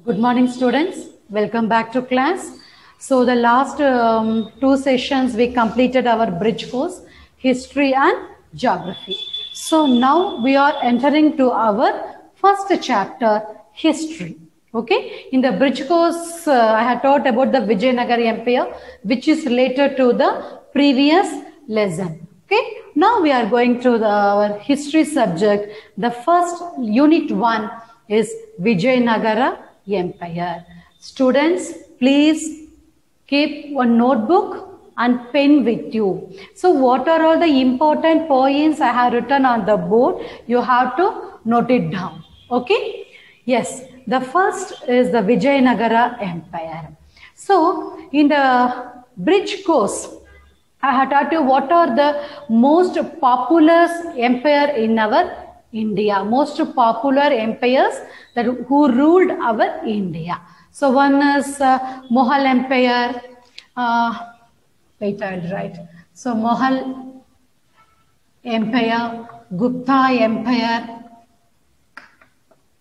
Good morning, students. Welcome back to class. So the last two sessions we completed our bridge course, history and geography. So now we are entering to our first chapter, history. Okay, in the bridge course, I had taught about the Vijayanagara Empire, which is related to the previous lesson. Okay, now we are going to our history subject. The first unit 1 is Vijayanagara Empire. Students, please keep one notebook and pen with you. So what are all the important points I have written on the board? You have to note it down. Okay? Yes, the first is the Vijayanagara Empire. So in the bridge course, I have taught you what are the most populous empire in our India, most popular empires that who ruled our India. So one is Mughal Empire. Wait, I'll write. So Mughal Empire, Gupta Empire,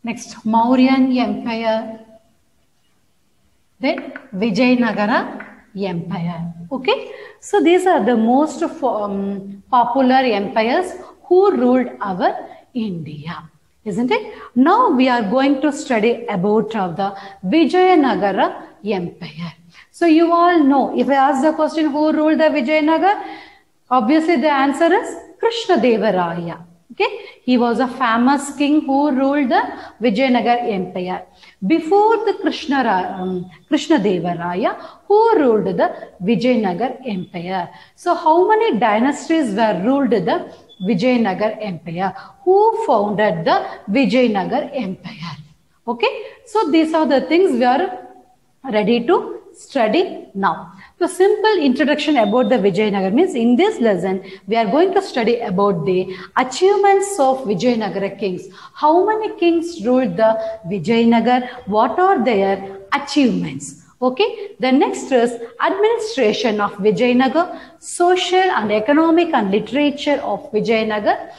next Mauryan Empire, then Vijayanagara Empire. Okay, so these are the most popular empires who ruled our India, isn't it? Now we are going to study about the Vijayanagara Empire. So you all know, if I ask the question who ruled the Vijayanagara, obviously the answer is Krishnadevaraya. Okay, he was a famous king who ruled the Vijayanagara Empire. Before the Krishnadevaraya, who ruled the Vijayanagara Empire? So how many dynasties were ruled the Vijayanagara Empire? Who founded the Vijayanagara Empire? Okay, so these are the things we are ready to study now. So simple introduction about the Vijayanagara means in this lesson we are going to study about the achievements of Vijayanagara kings. How many kings ruled the Vijayanagara? What are their achievements? Okay, the next is administration of Vijayanagara, social and economic and literature of Vijayanagara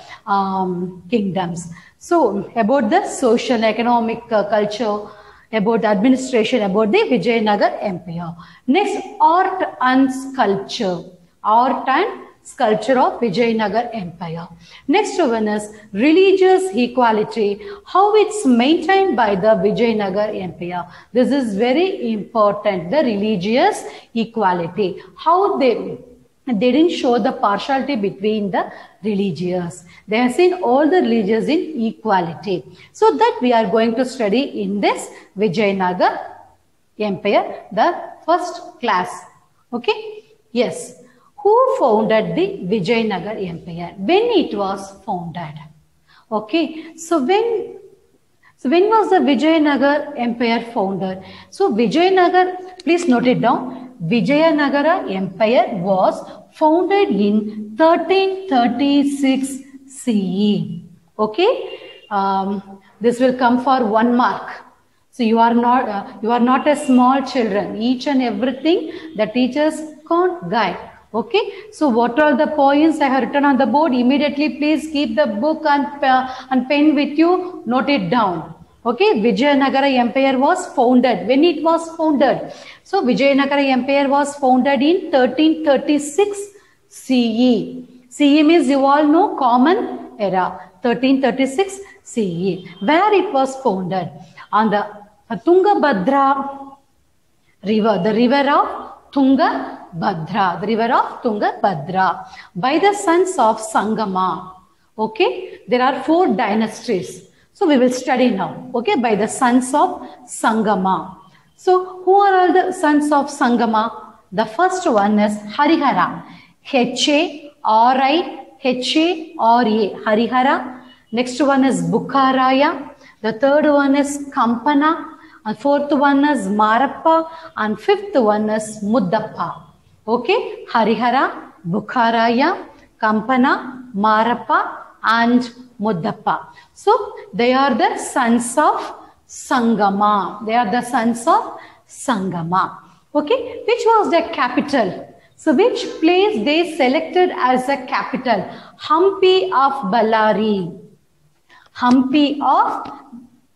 kingdoms. So about the social and economic culture, about the administration, about the Vijayanagara Empire. Next, art and sculpture. Art and sculpture of Vijayanagara Empire. Next one is religious equality. How it's maintained by the Vijayanagara Empire. This is very important, the religious equality. How they didn't show the partiality between the religious. They have seen all the religions in equality. So that we are going to study in this Vijayanagara Empire, the first class. Okay? Yes. Who founded the Vijayanagara Empire? When it was founded? Okay. So when was the Vijayanagara Empire founded? So Vijayanagara, please note it down. Vijayanagara Empire was founded in 1336 CE. Okay, this will come for 1 mark. So you are not a small children. Each and everything the teachers can't guide. Okay, so what are the points I have written on the board? Immediately, please keep the book and pen with you. Note it down. Okay, Vijayanagara Empire was founded. When it was founded? So Vijayanagara Empire was founded in 1336 CE. CE means you all know common era. 1336 CE. Where it was founded? On the Tungabhadra river. The river of Tungabhadra. The river of Tungabhadra. By the sons of Sangama. Okay, there are 4 dynasties. So we will study now, okay, by the sons of Sangama. So who are all the sons of Sangama? The first one is Harihara, Harihara, Harihara. Next one is Bukharaya. The third one is Kampana. And fourth one is Marappa. And fifth one is Muddappa. Okay, Harihara, Bukharaya, Kampana, Marappa and Muddappa. So they are the sons of Sangama. They are the sons of Sangama. Okay, which was their capital? So which place they selected as a capital? Hampi of Ballari. Hampi of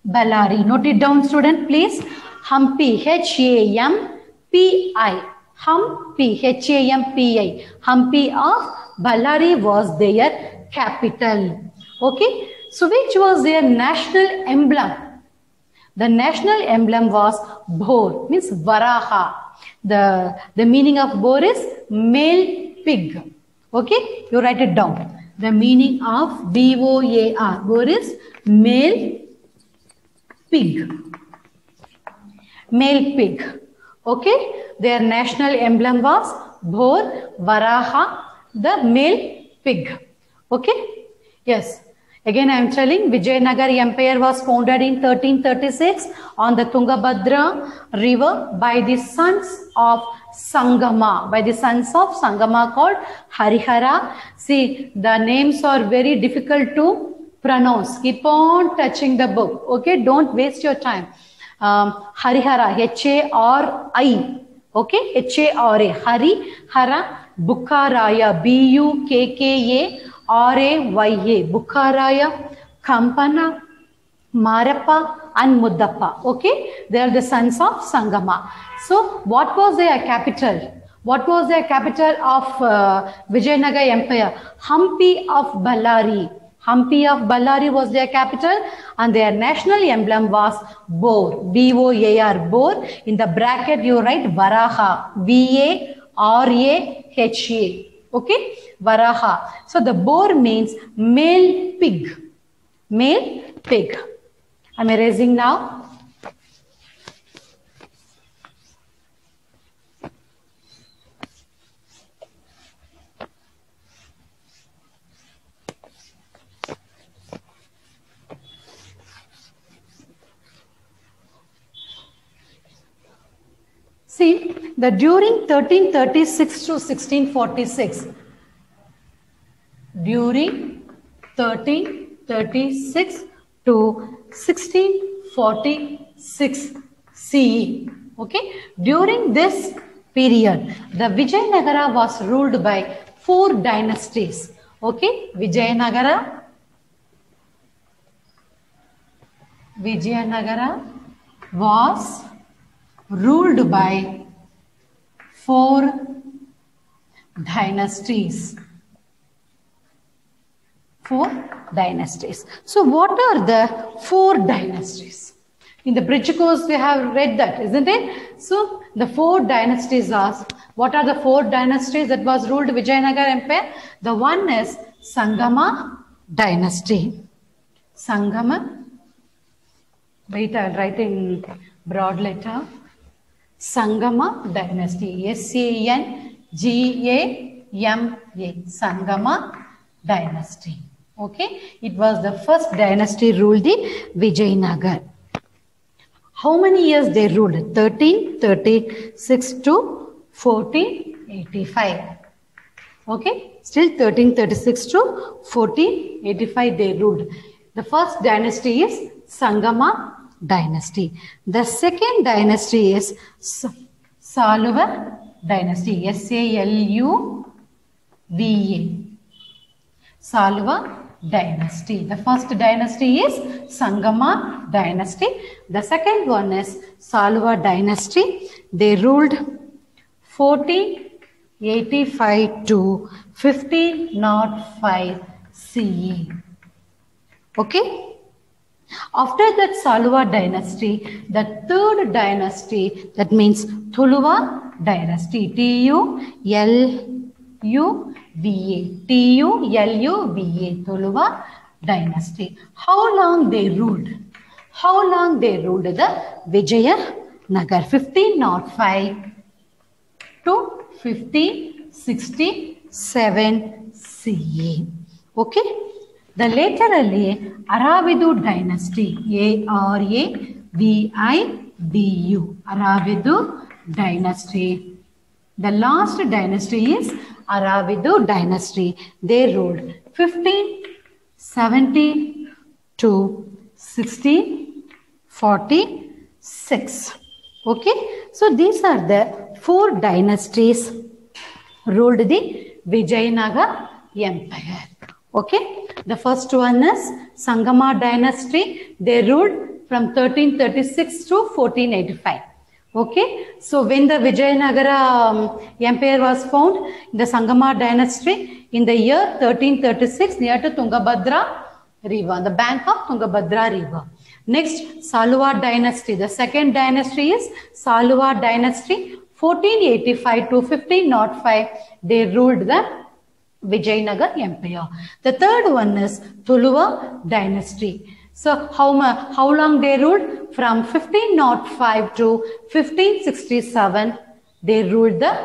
Ballari. Note it down, student, please. Hampi, H-A-M-P-I. Hampi, H-A-M-P-I. Hampi of Ballari was their capital. Okay. So which was their national emblem? The national emblem was Bhor, means Varaha. The meaning of Bhor is male pig. Okay, you write it down. The meaning of B-O-A-R, Bhor is male pig. Male pig. Okay, their national emblem was Bhor, Varaha, the male pig. Okay, yes. Again, I am telling Vijayanagar Empire was founded in 1336 on the Tungabhadra river by the sons of Sangama. By the sons of Sangama called Harihara. See, the names are very difficult to pronounce. Keep on touching the book. Okay, don't waste your time. Harihara, H-A-R-I. Okay, H-A-R-A. Harihara Bukkaraya, B-U-K-K-A-R-A-Y-A. Bukkaraya, Kampana, Marappa and Muddappa. Okay, they are the sons of Sangama. So what was their capital? What was their capital of Vijayanagar Empire? Hampi of Ballari. Hampi of Ballari was their capital, and their national emblem was Bhor, B-O-A-R, Bhor. In the bracket you write Varaha, V-A-R-A-H-A. Okay, Varaha. So the Bhor means male pig. Male pig. I'm erasing now. See, during 1336 to 1646, during 1336 to 1646 CE, okay, during this period, the Vijayanagara was ruled by 4 dynasties. Okay, Vijayanagara was ruled by 4 dynasties. 4 dynasties. So what are the 4 dynasties? In the bridge course we have read that, isn't it? So the 4 dynasties are, what are the 4 dynasties that was ruled Vijayanagar Empire? The one is Sangama dynasty. Sangama. Wait, I'll write in broad letter. Sangama dynasty. S-A-N-G-A-M-A. Sangama dynasty. Okay. It was the first dynasty ruled the Vijayanagar. How many years they ruled? 1336 to 1485. Okay. Still 1336 to 1485 they ruled. The first dynasty is Sangama dynasty. The second dynasty is Saluva dynasty. S-A-L-U-V-A. Saluva dynasty. The first dynasty is Sangama dynasty. The second one is Saluva dynasty. They ruled 1485 to 1505 CE. Okay. After that Saluva dynasty, the third dynasty, that means Tuluva dynasty. T-U-L-U-V-A. T-U-L-U-V-A. Tuluva dynasty. How long they ruled? How long they ruled the Vijayanagar? 1505 to 1567 CE. Okay. The laterally Aravidu dynasty, A-R-A-V-I-D-U, Aravidu dynasty. The last dynasty is Aravidu dynasty. They ruled 1570 to 1646. Okay, so these are the 4 dynasties ruled the Vijayanagar Empire. Okay, the first one is Sangama dynasty. They ruled from 1336 to 1485. Okay, so when the Vijayanagara Empire was found, the Sangama dynasty in the year 1336 near to Tungabhadra River, the bank of Tungabhadra River. Next, Saluva dynasty. The second dynasty is Saluva dynasty. 1485 to 1505, they ruled the Vijayanagar Empire. The third one is Tuluva dynasty. So how long they ruled? From 1505 to 1567, they ruled the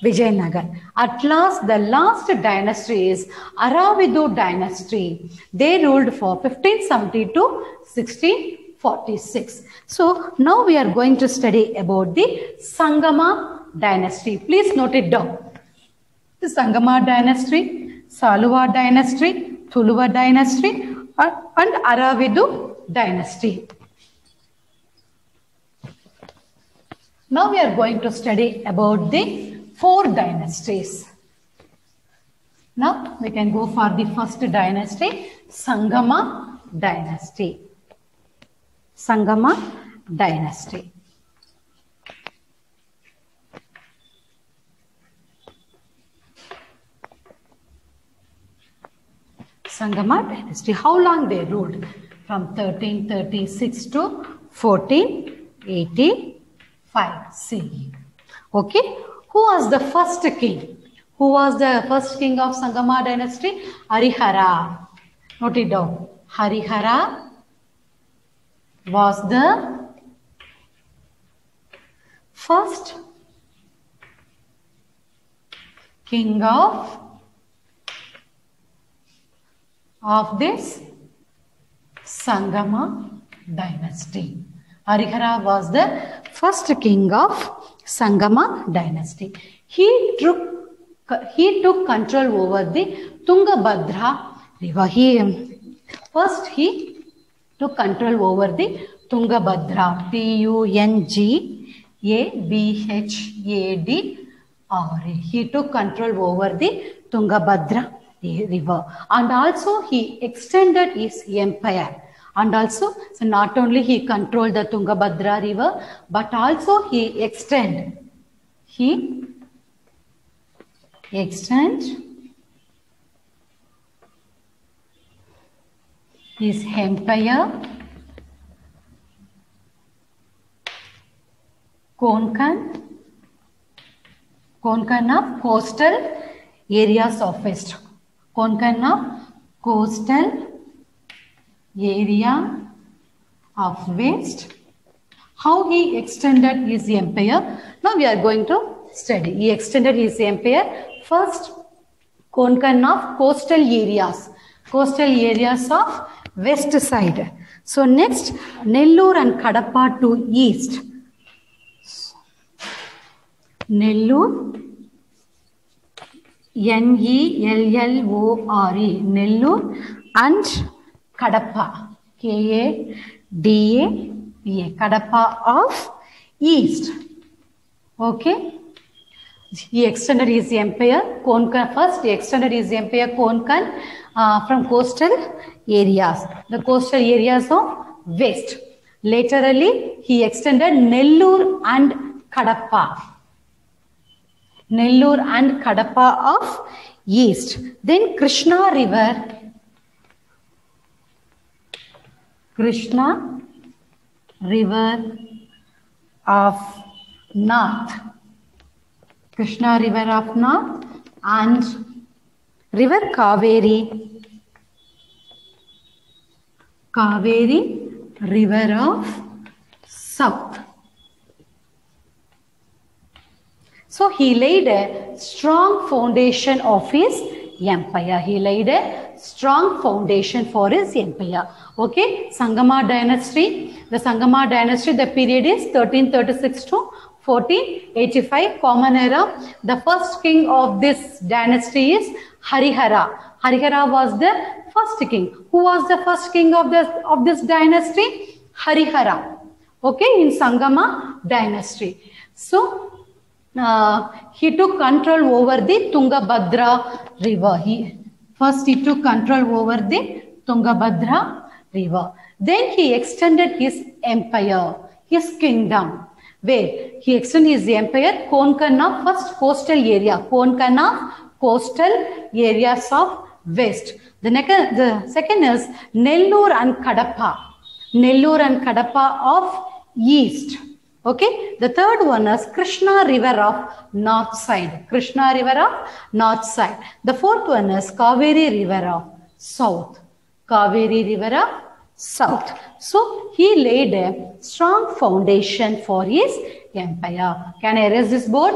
Vijayanagar. At last, the last dynasty is Aravidu dynasty. They ruled for 1570 to 1646. So now we are going to study about the Sangama dynasty. Please note it down. The Sangama dynasty, Saluva dynasty, Tuluva dynasty, and Aravidu dynasty. Now we are going to study about the 4 dynasties. Now we can go for the first dynasty, Sangama dynasty. Sangama dynasty. Sangama dynasty. How long they ruled? From 1336 to 1485 CE. Okay. Who was the first king? Who was the first king of Sangama dynasty? Harihara. Note it down. Harihara was the first king of this Sangama dynasty. Harihara was the first king of Sangama dynasty. He took control over the Tungabhadra river. He took control over the Tungabhadra. Tungabhadra. He took control over the Tungabhadra river, and also he extended his empire. And also, so not only he controlled the Tungabhadra river, but also he extend his empire Konkan of coastal areas of West. Konkan of coastal area of West. How he extended his empire? Now we are going to study. He extended his empire. First, Konkan of coastal areas of west side. So next, Nellore and Kadapa to east. Nellore, Nellore, Nellore and Kadapa, Kadapa, Kadapa of east. Okay. He extended his empire, Konkan first. He extended his empire, Konkan, from coastal areas, the coastal areas of west. Laterally, he extended Nellore and Kadapa. Nellore and Kadapa of east. Then Krishna River of north. Krishna River of north and River Kaveri River of south. So he laid a strong foundation of his empire. He laid a strong foundation for his empire. Okay, Sangama dynasty. The Sangama dynasty, the period is 1336 to 1485, Common Era. The first king of this dynasty is Harihara. Harihara was the first king. Who was the first king of this dynasty? Harihara. Okay, in Sangama dynasty. So he took control over the Tungabhadra river. First he took control over the Tungabhadra river. Then he extended his empire, his kingdom. Where he extended his empire, Konkana, first coastal area, Konkana, coastal areas of west. The second is Nellore and Kadapa. Nellore and Kadapa of east. Okay. The third one is Krishna River of north side. Krishna River of north side. The fourth one is Kaveri River of south. Kaveri River of south. So he laid a strong foundation for his empire. Can I erase this board?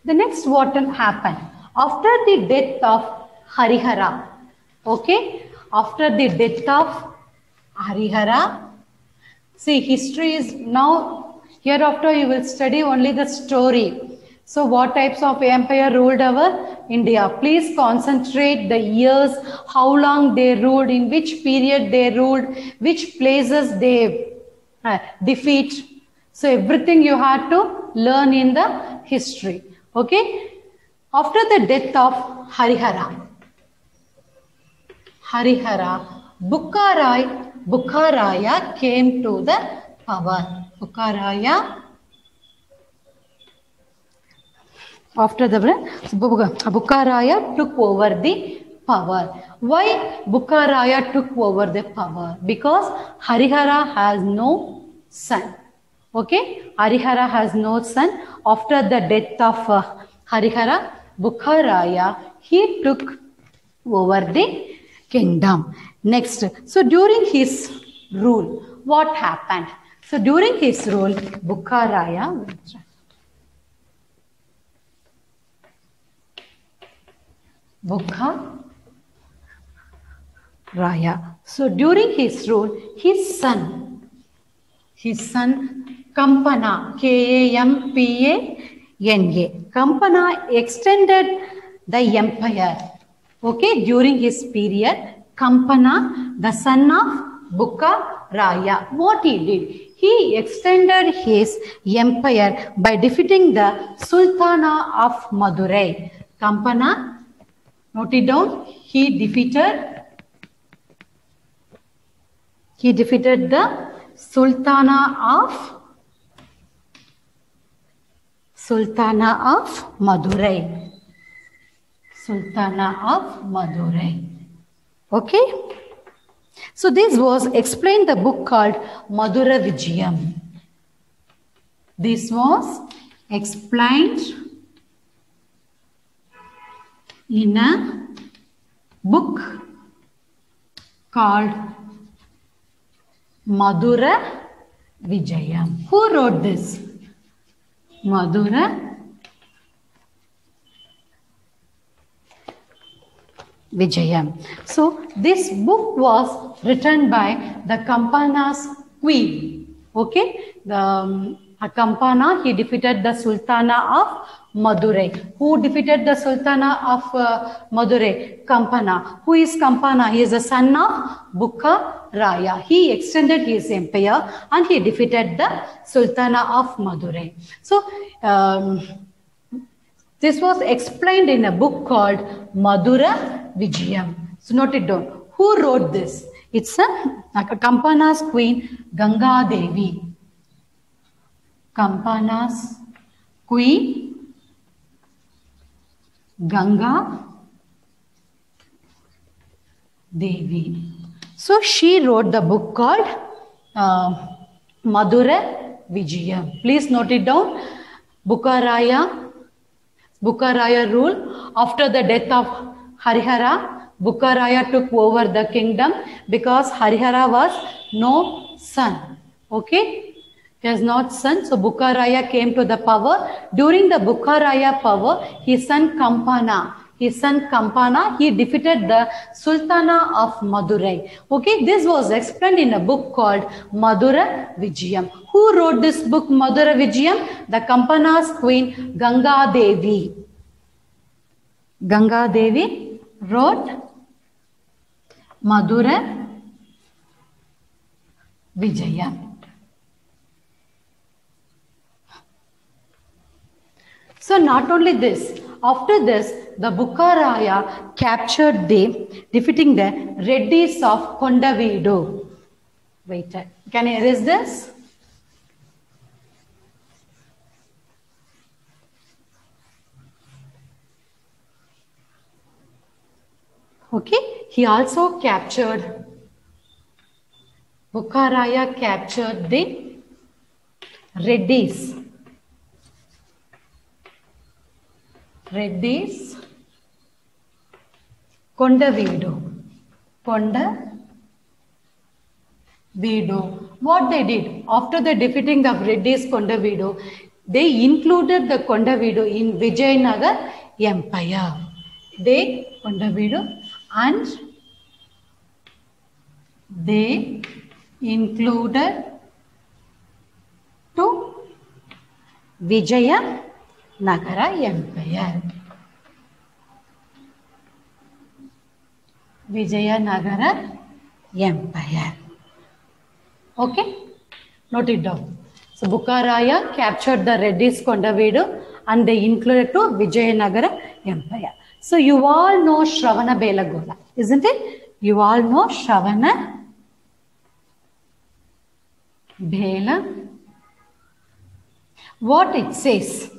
The next what happened after the death of Harihara. Okay, after the death of Harihara, see, history is now, hereafter you will study only the story. So what types of empire ruled our India? Please concentrate the years, how long they ruled, in which period they ruled, which places they defeat. So everything you had to learn in the history. Okay. After the death of Harihara, Bukharaya came to the power. After the Bukharaya took over the power. Why Bukharaya took over the power? Because Harihara has no son. Okay, Harihara has no son. After the death of Harihara, Bukharaya, he took over the kingdom. Next, so during his rule, what happened? So during his rule, Bukharaya, so during his rule, his son Kampana, Kampana, Kampana extended the empire. Okay, during his period, Kampana, the son of Bukharaya, what he did? He extended his empire by defeating the Sultana of Madurai. Kampana, note it down, he defeated the Sultana of Madurai. Sultana of Madurai. Okay. So this was explained the book called Madura Vijayam. This was explained in a book called Madura Vijayam. Who wrote this? Madura Vijayam. So this book was written by the Kampana's queen. Okay, the Kampana, he defeated the Sultana of Madurai. Who defeated the Sultana of Madurai? Kampana. Who is Kampana? He is the son of Bukharaya. He extended his empire and he defeated the Sultana of Madurai. So this was explained in a book called Madura Vijayam. So note it down. Who wrote this? It's a Kampana's queen, Ganga Devi. Kampana's queen, Ganga Devi. So she wrote the book called Madura Vijayam. Please note it down. Bukharaya rule. After the death of Harihara, Bukharaya took over the kingdom because Harihara was no son. Okay. He has not son. So Bukharaya came to the power. During the Bukharaya power, his son Kampana, he defeated the Sultana of Madurai. Okay, this was explained in a book called Madura Vijayam. Who wrote this book, Madura Vijayam? The Kampana's queen, Ganga Devi. Ganga Devi wrote Madura Vijayam. So not only this, after this, the Bukkaraya captured defeating the Reddis of Kondaveedu. Wait, can I erase this? Okay, he also captured, Bukkaraya captured the Reddis. Kondaveedu. What they did after the defeating of Reddis Kondaveedu, they included the Kondaveedu in Vijayanagar Empire. And they included to Vijayanagara Empire. Vijayanagara Empire. Okay, note it down. So Bukkaraya captured the Reddis Kondaveedu and they included to Vijayanagara Empire. So you all know Shravanabelagola, isn't it? You all know Shravanabelagola. What it says.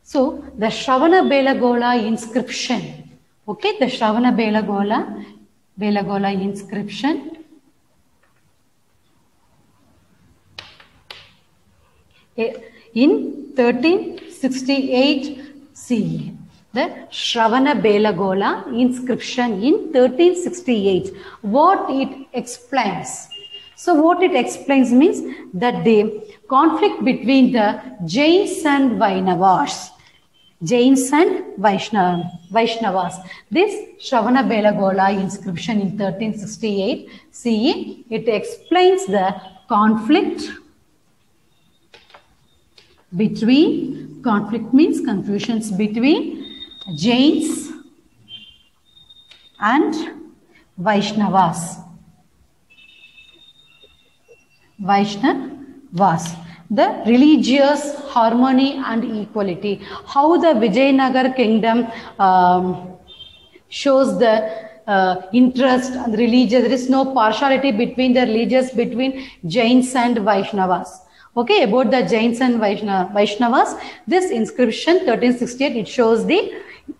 So the Shravanabelagola inscription. Okay, the Shravanabelagola inscription. In 1368 CE. The Shravanabelagola inscription in 1368. What it explains? So what it explains means that the conflict between the Jains and Vaishnavas. Jains and Vaishnavas. This Shravanabelagola inscription in 1368 CE, it explains the conflict between, conflict means confusions between Jains and Vaishnavas. The religious harmony and equality. How the Vijayanagar kingdom shows the interest and religious. There is no partiality between the religious, between Jains and Vaishnavas. Okay, about the Jains and Vaishnavas, this inscription 1368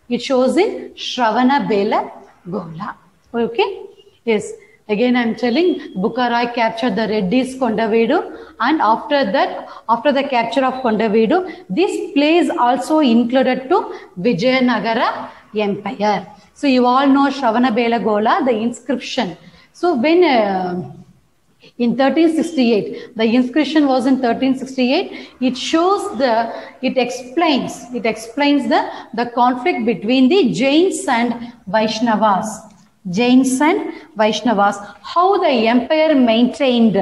it shows in Shravanabelagola. Okay, yes. Again, I am telling Bukkaraya captured the Reddis Kondaveedu, and after that, after the capture of Kondaveedu, this place also included to Vijayanagara Empire. So you all know Shravanabelagola, the inscription. So when in 1368, the inscription was in 1368. It shows it explains the conflict between the Jains and Vaishnavas. Jains and Vaishnavas, how the empire maintained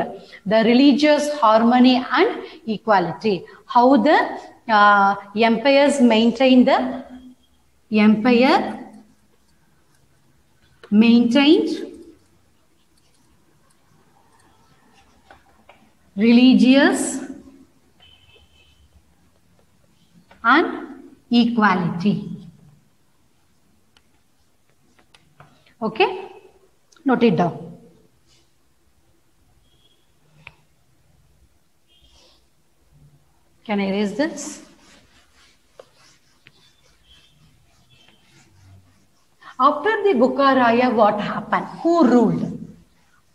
the religious harmony and equality. How the empires maintained religious and equality. Okay, note it down. Can I erase this? After the Bukkaraya, what happened? Who ruled?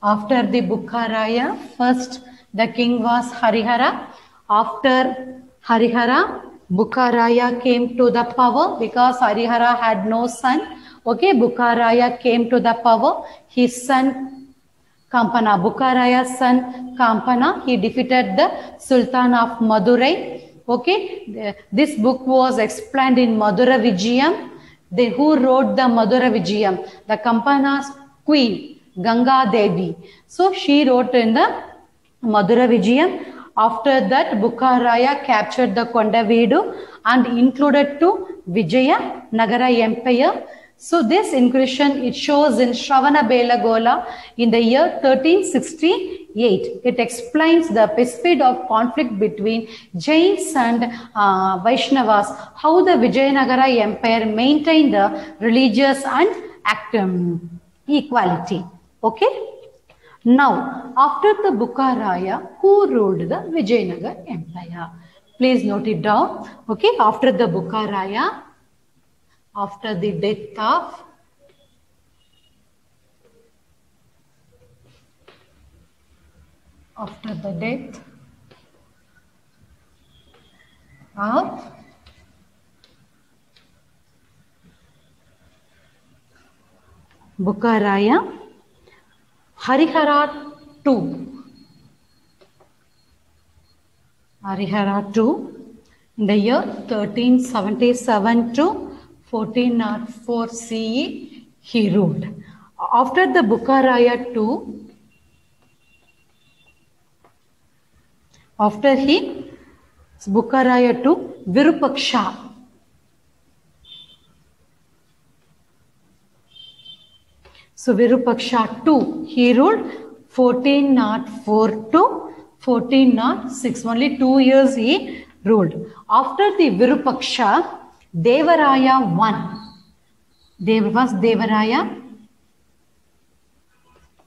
After the Bukkaraya, first the king was Harihara. After Harihara, Bukkaraya came to the power because Harihara had no son. Okay, Bukkaraya came to the power. His son Kampana, Bukkaraya's son Kampana, he defeated the Sultan of Madurai. Okay, this book was explained in Madura Vijayam. Who wrote the Madura Vijayam? The Kampana's queen, Ganga Devi. So she wrote in the Madura Vijayam. After that, Bukkaraya captured the Kondaveedu and included to Vijayanagara Empire. So this inclusion, it shows in Shravanabelagola in the year 1368 8. It explains the episode of conflict between Jains and Vaishnavas, how the Vijayanagara Empire maintained the religious and equality. Okay. Now, after the Bukharaya, who ruled the Vijayanagar Empire? Please note it down. Okay, after the Bukharaya, after the death of Bukharaya, Harihara II in the year 1377 to 1404 CE he ruled. After the Bukharaya II, Bukharaya II, Virupaksha. So Virupaksha II, he ruled 1404 to 1406. Only 2 years he ruled. After the Virupaksha, Devaraya I. Devaraya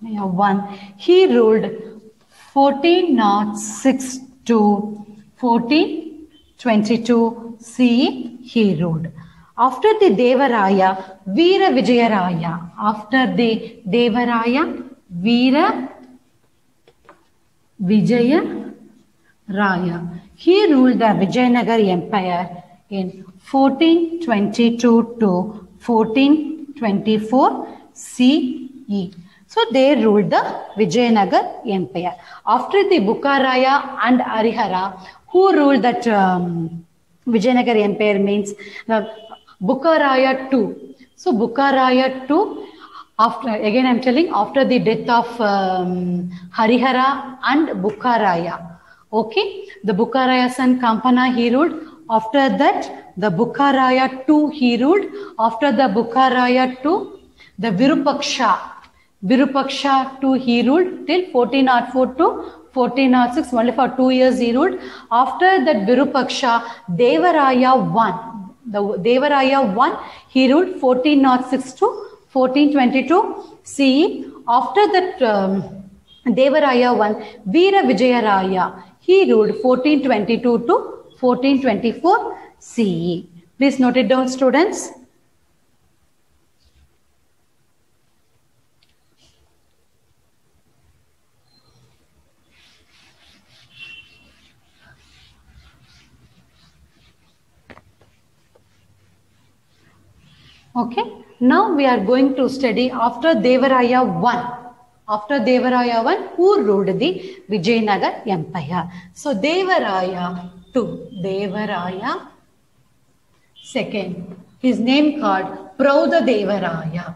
I. He ruled 1406 to 1422 CE. He ruled. After the Devaraya, Veera Vijayaraya. After the Devaraya, Veera Vijayaraya. He ruled the Vijayanagar Empire in 1422 to 1424 CE. So they ruled the Vijayanagar Empire. After the Bukharaya and Harihara, who ruled that Vijayanagar Empire means Bukharaya II. So Bukharaya II, after again I am telling, after the death of Harihara and Bukharaya. Okay, the Bukharaya son Kampana he ruled. After that, the Bukharaya II he ruled. After the Bukharaya II, the Virupaksha II he ruled till 1404 to 1406. Only for 2 years he ruled. After that Virupaksha, Devaraya I. The Devaraya I, he ruled 1406 to 1422 CE. After that Devaraya I, Veera Vijayaraya, he ruled 1422 to 1424 CE. Please note it down, students. Okay, now we are going to study after Devaraya I. After Devaraya I, who ruled the Vijayanagar Empire? So Devaraya II, Devaraya II, his name called Prauda Devaraya.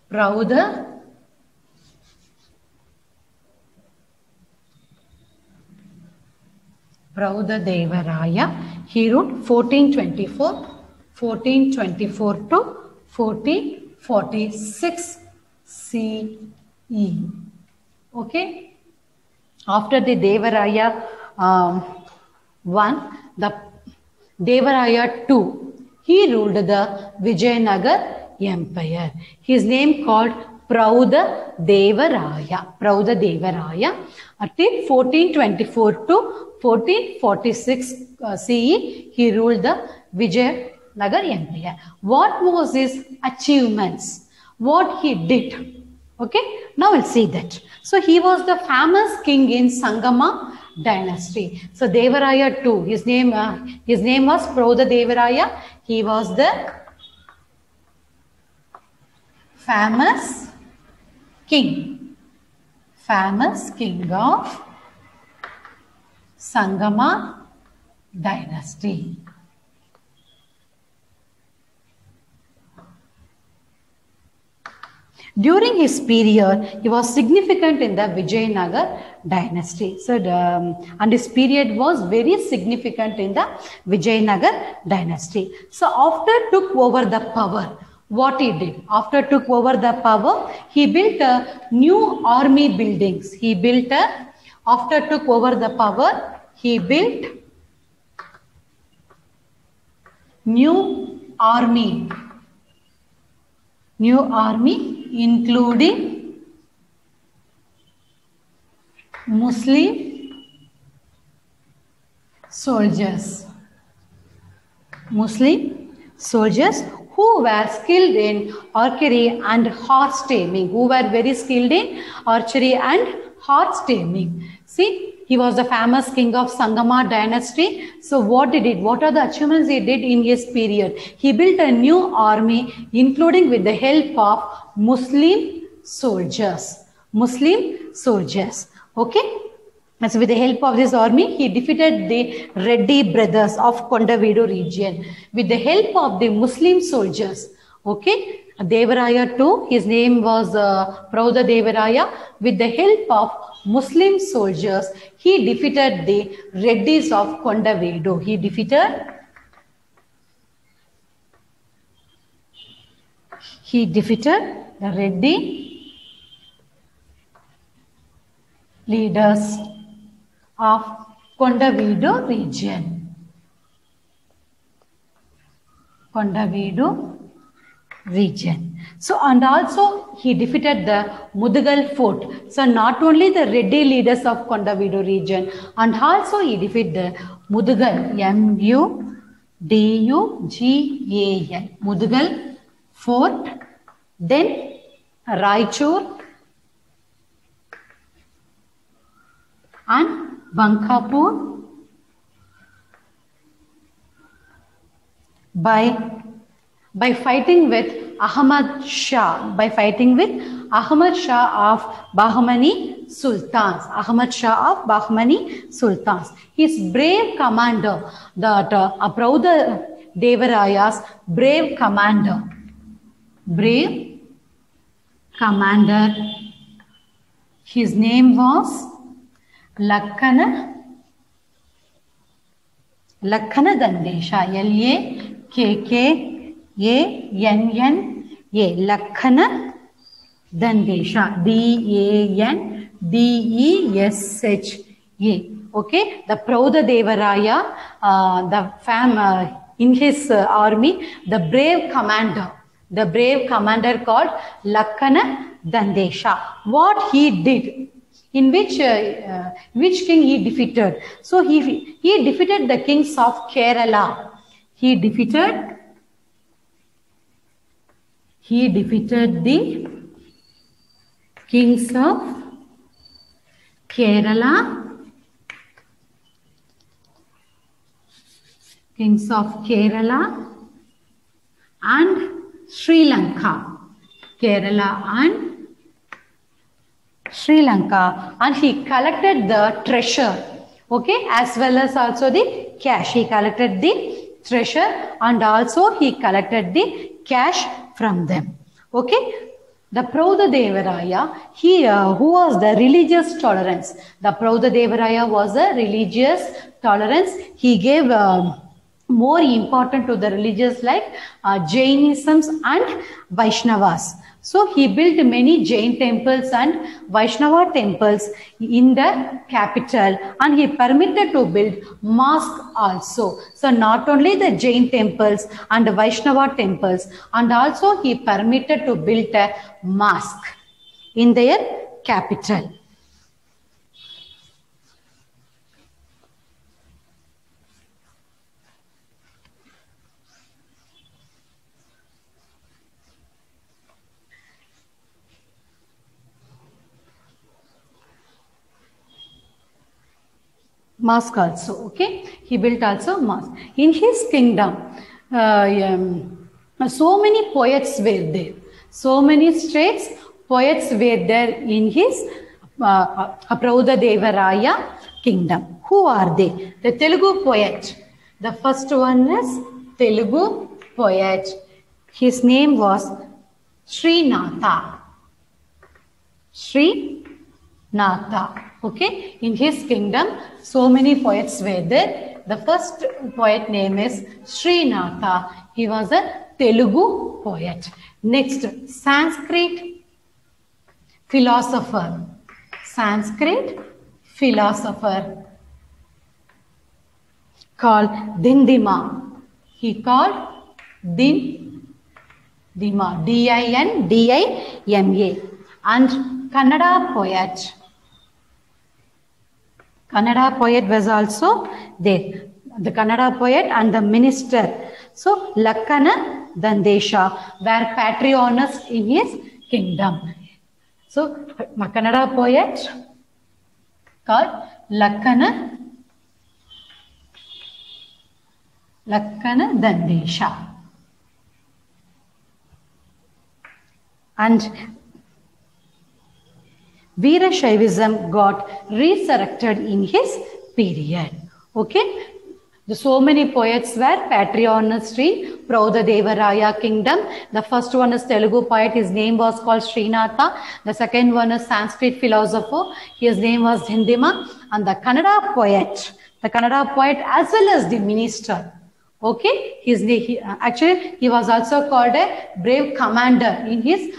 Prauda Devaraya. He ruled 1424 to 1446 CE. Okay. After the Devaraya I, the Devaraya II, he ruled the Vijayanagar Empire. His name called Prauda Devaraya. Prauda Devaraya. Until 1424 to 1446 CE, he ruled the Vijayanagar Empire. What was his achievements? What he did? Okay, now we'll see that. So he was the famous king in Sangama dynasty. So Devaraya II, his name was Prauda Devaraya. He was the famous king of Sangama dynasty. During his period, he was significant in the Vijayanagar dynasty. So, and his period was very significant in the Vijayanagar dynasty. So, after took over the power, what he did after took over the power, he built new army buildings. After took over the power, he built new army including Muslim soldiers who were skilled in archery and horse taming, See, he was the famous king of Sangama dynasty. So what are the achievements he did in his period? He built a new army, including with the help of Muslim soldiers. Okay. So with the help of this army, he defeated the Reddy brothers of Kondavedu region with the help of the Muslim soldiers. Okay. Devaraya too, his name was Prauda Devaraya. With the help of Muslim soldiers, he defeated the Reddys of Kondavedu. He defeated the Reddy leaders of Kondavedu region. So, and also he defeated the Mudugal fort. So, not only the Reddy leaders of Kondavedu region, and also he defeated the Mudugal, Mudugal, Mudugal fort, then Raichur and Bankapur by fighting with Ahmad Shah of Bahmani Sultans. His brave commander, Prauda Devaraya's brave commander, his name was Lakkana Dandesha, L-A-K-K-A-N-N-A, Lakkana Dandesha, D-A-N-D-E-S-H-A. Okay, the Prauda Devaraya, in his army, the brave commander called Lakkana Dandesha. What he did? In which king he defeated? So he defeated the kings of Kerala. He defeated the kings of Kerala, and Sri Lanka. And he collected the treasure, okay, as well as also the cash. He collected the treasure and also he collected the cash from them. Okay. The Prauda Devaraya, who was the religious tolerance. The Prauda Devaraya was a religious tolerance. He gave more important to the religious like Jainisms and Vaishnavas. So he built many Jain temples and Vaishnava temples in the capital, and he permitted to build mosque also. So not only the Jain temples and the Vaishnava temples, and also he permitted to build a mosque in their capital. Mosque also, okay. He built also mosque. In his kingdom, so many poets were there. So many states poets were there in his Prauda Devaraya kingdom. Who are they? The Telugu poet. The first one is Telugu poet. His name was Srinatha. Okay, in his kingdom, so many poets were there. the first poet name is Srinatha. He was a Telugu poet. Next, Sanskrit philosopher. Sanskrit philosopher called Dindima. He called Dindima, D-I-N-D-I-M-A. And Kannada poet. Kannada poet was also there. The Kannada poet and the minister. So, Lakkana Dandesha were patronists in his kingdom. So, Kannada poet called Lakkana Dandesha. And Veerashaivism got resurrected in his period. Okay. So many poets were patronists in Praudadevaraya kingdom. The first one is Telugu poet. His name was called Srinatha. The second one is Sanskrit philosopher. His name was Dindima. And the Kannada poet as well as the minister. Okay. Actually, he was also called a brave commander in his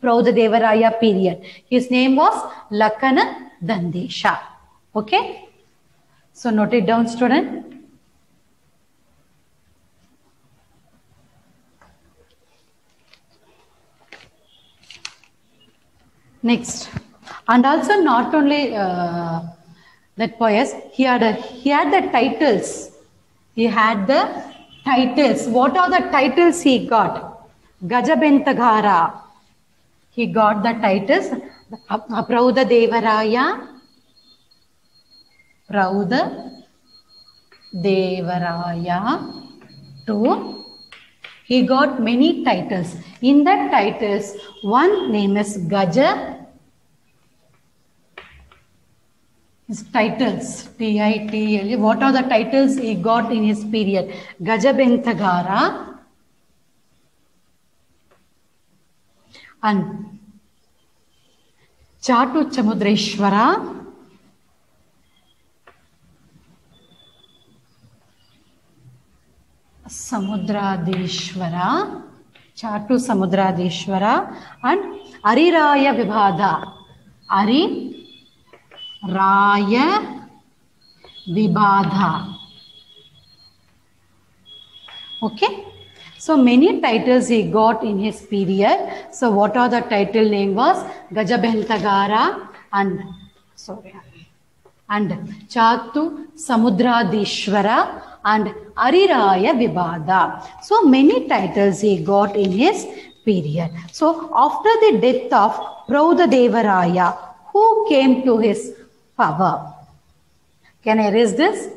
Praudadevaraya period. His name was Lakkana Dandesha. Okay. So note it down, student. Next, and also not only that poet, he had the titles. He had the titles. What are the titles he got? Gajabentagara. He got the titles. Praudadevaraya. Praudadevaraya 2. He got many titles. In that titles, one name is Gaja. His titles, T-I-T-L. What are the titles he got in his period? Gajabentagara and Chatu Chamudreshwara. Samudradeshwara, Chatu Samudradeshwara, and Ariraya Vibhada. Ariraya Vibhada. Okay. So many titles he got in his period. So what are the title name was? Gajabentagara and Chatu Samudradeshwara and Ariraya Vibhada. So many titles he got in his period. So after the death of Praudadevaraya, who came to his power? Can I erase this?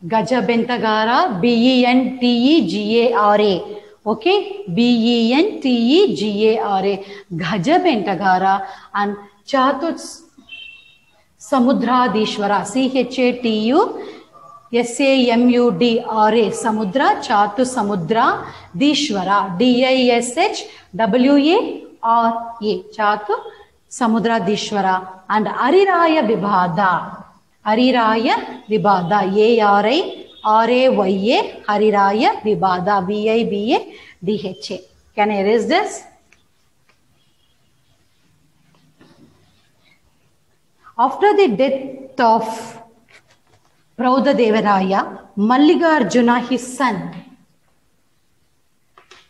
Gajabentagara, B-E-N-T-E-G-A-R-A. Okay, B-E-N-T-E-G-A-R-A. Gajabentagara and Chatu Samudradeshwara, C-H-A-T-U-S-A-M-U-D-R-A, Samudra, Chatu Samudra, Deshwara, D-I-S-H-W-A-R-A, Chatu Samudra Deshwara, and Ariraya Vibhada, Ariraya Vibhada, A-R-I-R-A-Y-A, Ariraya Vibhada, V-I-B-A-D-H-A. Can I erase this? After the death of Praudadevaraya, Mallikarjuna, his son,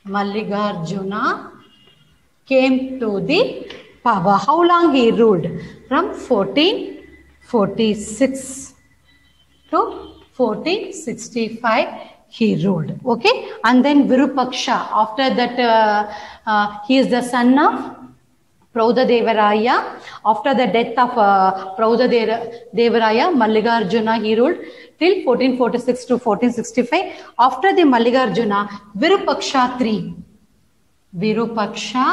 Mallikarjuna came to the power. How long he ruled? From 1446 to 1465 he ruled. Okay. And then Virupaksha, after that he is the son of Praudadevaraya. After the death of Praudadevaraya, Mallikarjuna, he ruled till 1446 to 1465. After the Mallikarjuna, Virupaksha III. Virupaksha,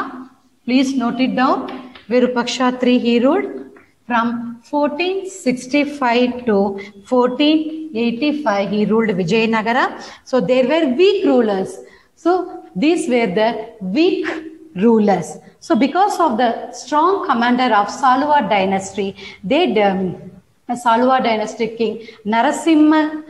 please note it down. Virupaksha III, he ruled from 1465 to 1485. He ruled Vijayanagara. So there were weak rulers. So these were the weak rulers. So because of the strong commander of Saluva dynasty, they Saluva dynasty king Narasimha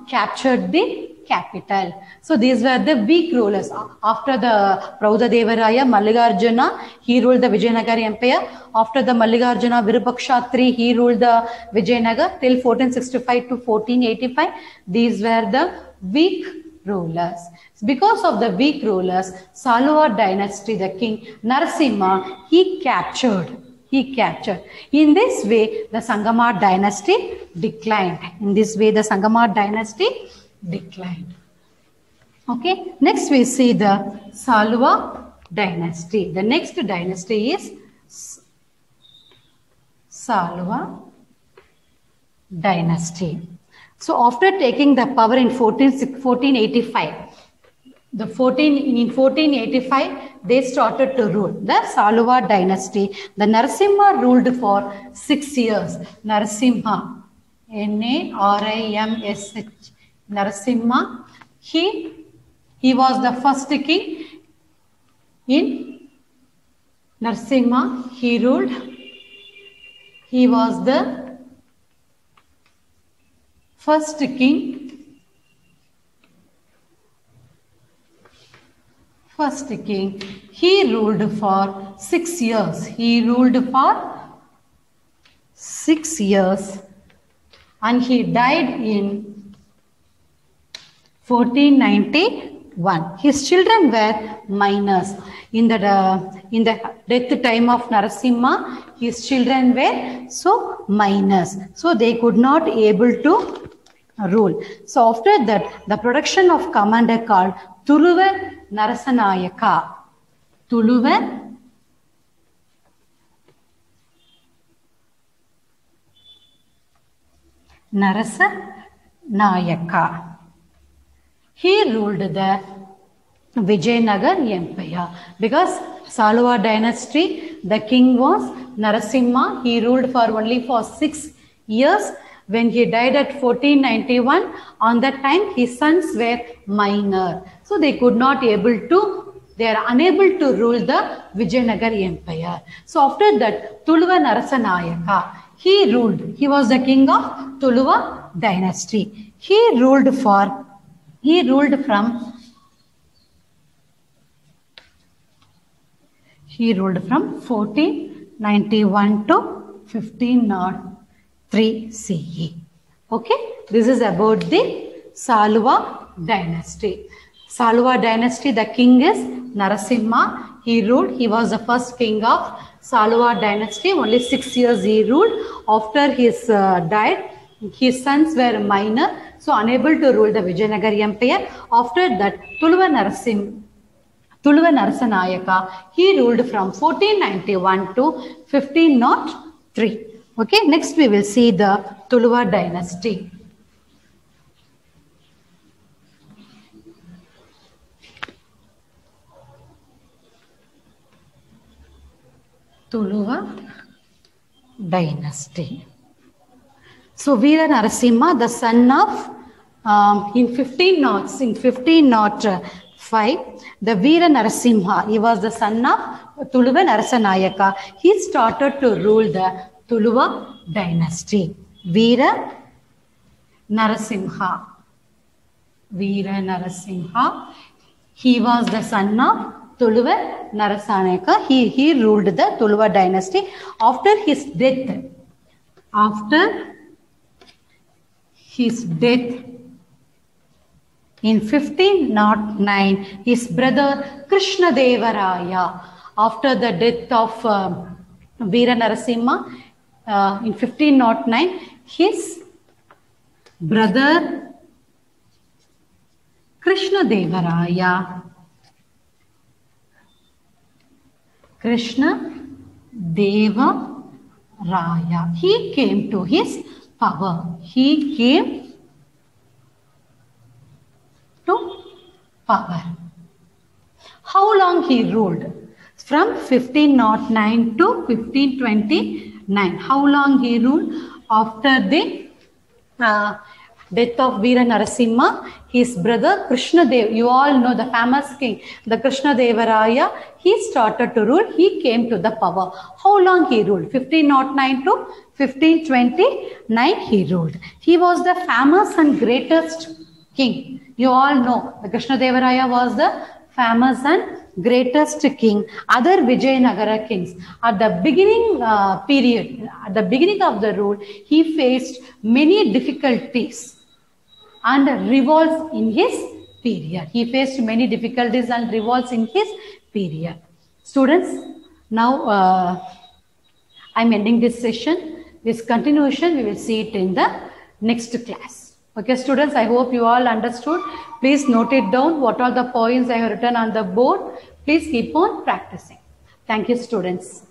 captured the capital. So these were the weak rulers. After the Prabhudevaraya, Mallikarjuna, he ruled the Vijayanagara Empire. After the Mallikarjuna, Virupaksha III, he ruled the Vijayanagar till 1465 to 1485. These were the weak rulers. Because of the weak rulers, Saluva dynasty, the king Narasimha, he captured. In this way, the Sangama dynasty declined. Okay, next we see the Saluva dynasty. The next dynasty is Saluva dynasty. So after taking the power in 1485, in 1485, they started to rule the Saluva dynasty. The Narasimha ruled for 6 years. Narasimha, N-A-R-I-M-S-H, Narasimha. He was the first king in Narasimha. He ruled. He was the first king. He ruled for 6 years. And he died in 1491. His children were minors. In the death time of Narasimha, his children were minors. So they could not able to rule. So after that, the production of commander called Tuluva Narasanayaka. He ruled the Vijayanagar Empire. Because Saluva dynasty, the king was Narasimha. He ruled for only 6 years. When he died at 1491, on that time his sons were minor. So they are unable to rule the Vijayanagar Empire. So after that, Tuluva Narasanayaka, he ruled. He was the king of Tuluva dynasty. He ruled from 1491 to 1503 CE. Okay, this is about the Saluva dynasty. Saluva dynasty, the king is Narasimha. He ruled. He was the first king of Saluva dynasty. Only 6 years he ruled. After his died, his sons were minor, so unable to rule the Vijayanagar Empire. After that, Tuluva Narasanayaka, he ruled from 1491 to 1503. Okay, next we will see the Tuluva dynasty. Tuluva dynasty. So Veera Narasimha, the son of in 1505, the Veera Narasimha, he was the son of Tuluva Narasanayaka. He started to rule the Tuluva dynasty. Veera Narasimha. He was the son of Tuluva Narasanayaka. He ruled the Tuluva dynasty. After his death in 1509, his brother Krishnadevaraya, after the death of Veera Narasimha in 1509, his brother Krishnadevaraya, he came to his power. How long he ruled? From 1509 to 1529. How long he ruled? After Death of Veera Narasimha, his brother Krishnadev, you all know the famous king, the Krishnadevaraya, he started to rule, he came to the power. How long he ruled? 1509 to 1529 he ruled. He was the famous and greatest king. You all know the Krishnadevaraya was the famous and greatest king. Other Vijayanagara kings, at the beginning period, at the beginning of the rule, he faced many difficulties and revolts in his period. He faced many difficulties and revolts in his period. Students, now I'm ending this session. This continuation, we will see it in the next class. Okay, students, I hope you all understood. Please note it down. What are the points I have written on the board? Please keep on practicing. Thank you, students.